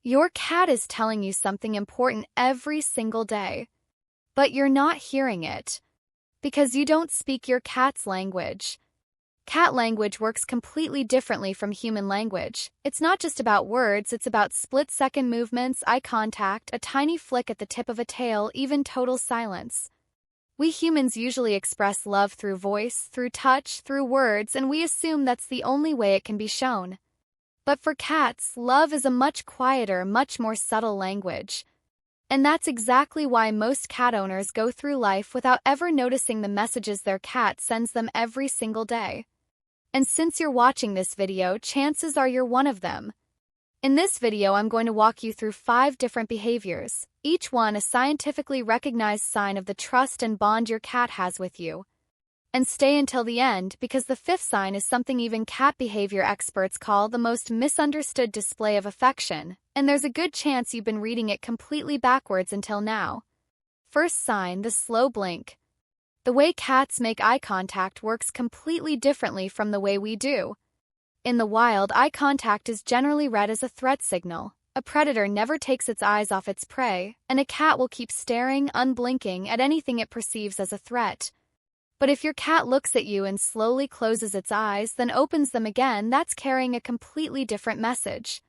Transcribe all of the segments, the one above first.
Your cat is telling you something important every single day, but you're not hearing it because you don't speak your cat's language. Cat language works completely differently from human language. It's not just about words, it's about split-second movements, eye contact, a tiny flick at the tip of a tail, even total silence. We humans usually express love through voice, through touch, through words, and we assume that's the only way it can be shown. But for cats, love is a much quieter, much more subtle language. And that's exactly why most cat owners go through life without ever noticing the messages their cat sends them every single day. And since you're watching this video, chances are you're one of them. In this video, I'm going to walk you through 5 different behaviors, each one a scientifically recognized sign of the trust and bond your cat has with you. And stay until the end because the 5th sign is something even cat behavior experts call the most misunderstood display of affection, and there's a good chance you've been reading it completely backwards until now. First sign, the slow blink. The way cats make eye contact works completely differently from the way we do. In the wild, eye contact is generally read as a threat signal. A predator never takes its eyes off its prey, and a cat will keep staring, unblinking, at anything it perceives as a threat. But if your cat looks at you and slowly closes its eyes, then opens them again, that's carrying a completely different message.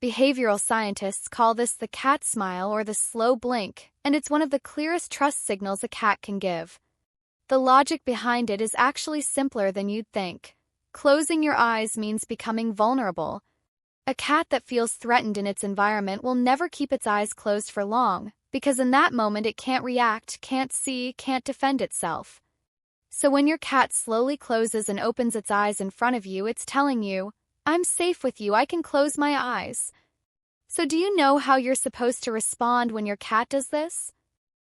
Behavioral scientists call this the cat smile or the slow blink, and it's one of the clearest trust signals a cat can give. The logic behind it is actually simpler than you'd think. Closing your eyes means becoming vulnerable. A cat that feels threatened in its environment will never keep its eyes closed for long, because in that moment it can't react, can't see, can't defend itself. So when your cat slowly closes and opens its eyes in front of you, it's telling you, "I'm safe with you, I can close my eyes." So do you know how you're supposed to respond when your cat does this?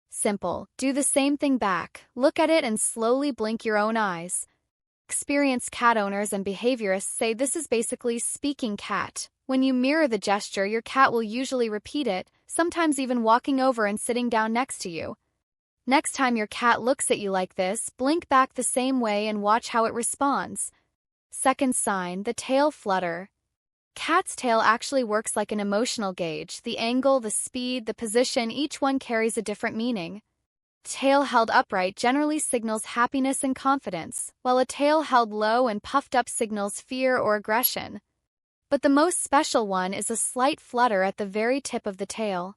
Simple. Do the same thing back. Look at it and slowly blink your own eyes. Experienced cat owners and behaviorists say this is basically speaking cat. When you mirror the gesture, your cat will usually repeat it, sometimes even walking over and sitting down next to you. Next time your cat looks at you like this, blink back the same way and watch how it responds. Second sign, the tail flutter. Cat's tail actually works like an emotional gauge. The angle, the speed, the position, each one carries a different meaning. Tail held upright generally signals happiness and confidence, while a tail held low and puffed up signals fear or aggression. But the most special one is a slight flutter at the very tip of the tail.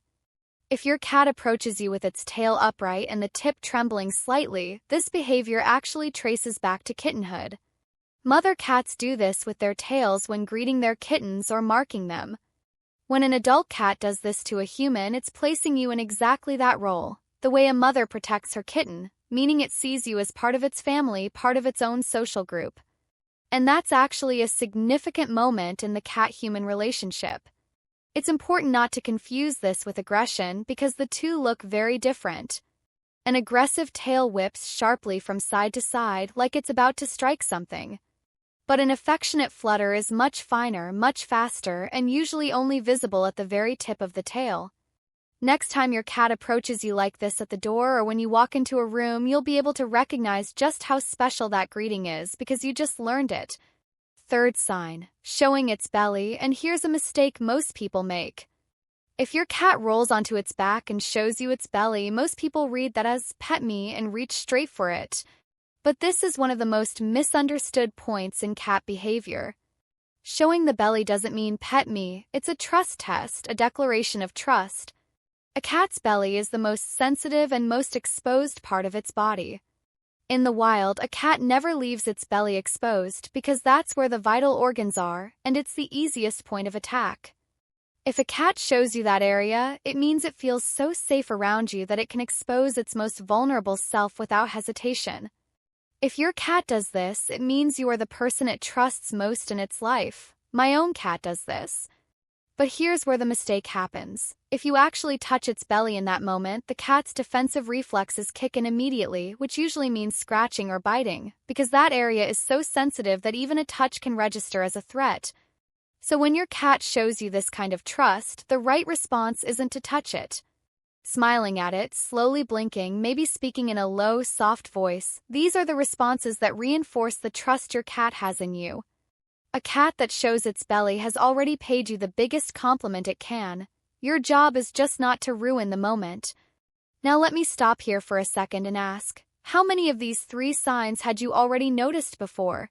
If your cat approaches you with its tail upright and the tip trembling slightly, this behavior actually traces back to kittenhood. Mother cats do this with their tails when greeting their kittens or marking them. When an adult cat does this to a human, it's placing you in exactly that role, the way a mother protects her kitten, meaning it sees you as part of its family, part of its own social group. And that's actually a significant moment in the cat-human relationship. It's important not to confuse this with aggression because the two look very different. An aggressive tail whips sharply from side to side like it's about to strike something. But an affectionate flutter is much finer, much faster, and usually only visible at the very tip of the tail. Next time your cat approaches you like this at the door or when you walk into a room, you'll be able to recognize just how special that greeting is because you just learned it. Third sign, showing its belly, and here's a mistake most people make. If your cat rolls onto its back and shows you its belly, most people read that as "pet me" and reach straight for it. But this is one of the most misunderstood points in cat behavior. Showing the belly doesn't mean "pet me," it's a trust test, a declaration of trust. A cat's belly is the most sensitive and most exposed part of its body. In the wild, a cat never leaves its belly exposed because that's where the vital organs are, and it's the easiest point of attack. If a cat shows you that area, it means it feels so safe around you that it can expose its most vulnerable self without hesitation. If your cat does this, it means you are the person it trusts most in its life. My own cat does this. But here's where the mistake happens. If you actually touch its belly in that moment, the cat's defensive reflexes kick in immediately, which usually means scratching or biting, because that area is so sensitive that even a touch can register as a threat. So when your cat shows you this kind of trust, the right response isn't to touch it. Smiling at it, slowly blinking, maybe speaking in a low, soft voice, these are the responses that reinforce the trust your cat has in you. A cat that shows its belly has already paid you the biggest compliment it can. Your job is just not to ruin the moment. Now let me stop here for a second and ask, how many of these 3 signs had you already noticed before?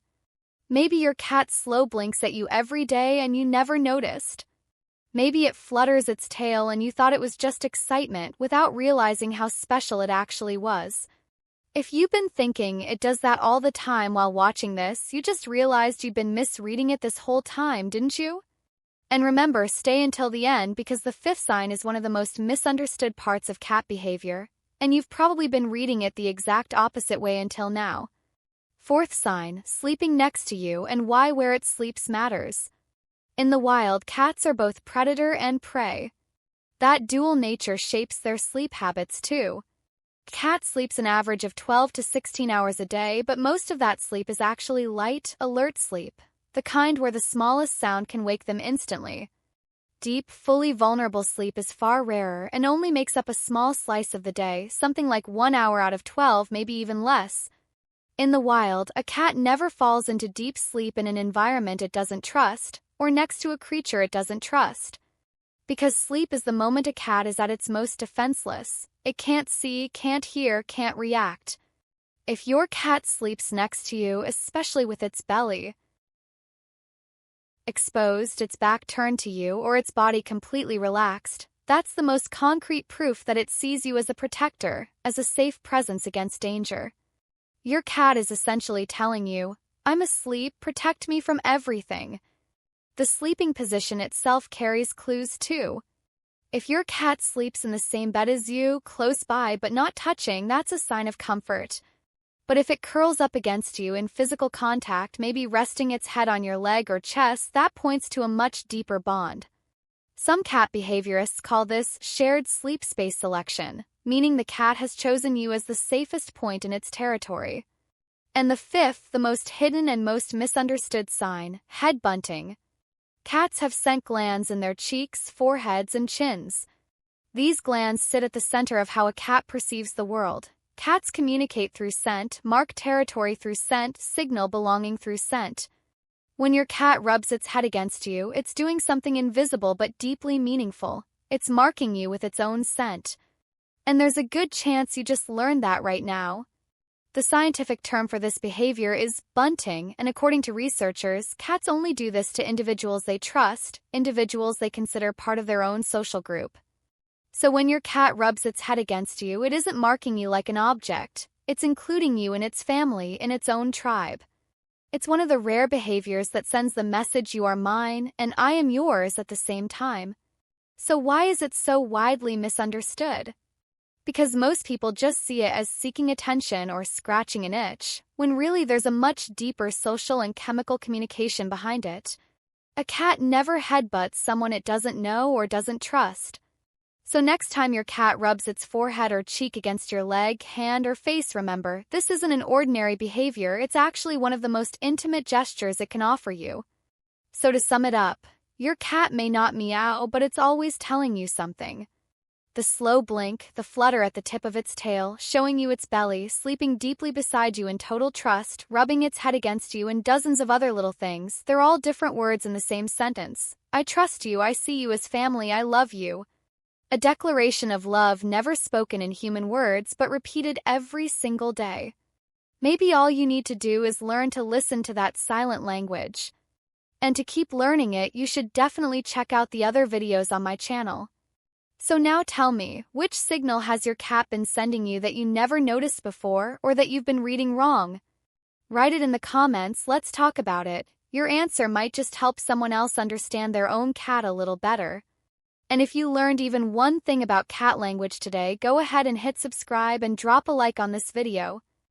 Maybe your cat slow blinks at you every day and you never noticed. Maybe it flutters its tail and you thought it was just excitement without realizing how special it actually was. If you've been thinking it does that all the time while watching this, you just realized you've been misreading it this whole time, didn't you? And remember, stay until the end because the 5th sign is one of the most misunderstood parts of cat behavior, and you've probably been reading it the exact opposite way until now. 4th sign, sleeping next to you, and why where it sleeps matters. In the wild, cats are both predator and prey. That dual nature shapes their sleep habits too. Cat sleeps an average of 12 to 16 hours a day, but most of that sleep is actually light, alert sleep, the kind where the smallest sound can wake them instantly. Deep, fully vulnerable sleep is far rarer and only makes up a small slice of the day, something like 1 hour out of 12, maybe even less. In the wild, a cat never falls into deep sleep in an environment it doesn't trust, or next to a creature it doesn't trust. Because sleep is the moment a cat is at its most defenseless. It can't see, can't hear, can't react. If your cat sleeps next to you, especially with its belly exposed, its back turned to you, or its body completely relaxed, that's the most concrete proof that it sees you as a protector, as a safe presence against danger. Your cat is essentially telling you, I'm asleep, protect me from everything. The sleeping position itself carries clues too. If your cat sleeps in the same bed as you, close by but not touching, that's a sign of comfort. But if it curls up against you in physical contact, maybe resting its head on your leg or chest, that points to a much deeper bond. Some cat behaviorists call this shared sleep space selection, meaning the cat has chosen you as the safest point in its territory. And the 5th, the most hidden and most misunderstood sign, head bunting. Cats have scent glands in their cheeks, foreheads, and chins. These glands sit at the center of how a cat perceives the world. Cats communicate through scent, mark territory through scent, signal belonging through scent. When your cat rubs its head against you, it's doing something invisible but deeply meaningful. It's marking you with its own scent. And there's a good chance you just learned that right now. The scientific term for this behavior is bunting, and according to researchers, cats only do this to individuals they trust, individuals they consider part of their own social group. So when your cat rubs its head against you, it isn't marking you like an object. It's including you in its family, in its own tribe. It's one of the rare behaviors that sends the message you are mine and I am yours at the same time. So why is it so widely misunderstood? Because most people just see it as seeking attention or scratching an itch, when really there's a much deeper social and chemical communication behind it. A cat never headbutts someone it doesn't know or doesn't trust. So next time your cat rubs its forehead or cheek against your leg, hand, or face, remember, this isn't an ordinary behavior, it's actually one of the most intimate gestures it can offer you. So to sum it up, your cat may not meow, but it's always telling you something. The slow blink, the flutter at the tip of its tail, showing you its belly, sleeping deeply beside you in total trust, rubbing its head against you, and dozens of other little things, they're all different words in the same sentence. I trust you, I see you as family, I love you. A declaration of love never spoken in human words, but repeated every single day. Maybe all you need to do is learn to listen to that silent language. And to keep learning it, you should definitely check out the other videos on my channel. So now tell me, which signal has your cat been sending you that you never noticed before or that you've been reading wrong? Write it in the comments, let's talk about it. Your answer might just help someone else understand their own cat a little better. And if you learned even one thing about cat language today, go ahead and hit subscribe and drop a like on this video.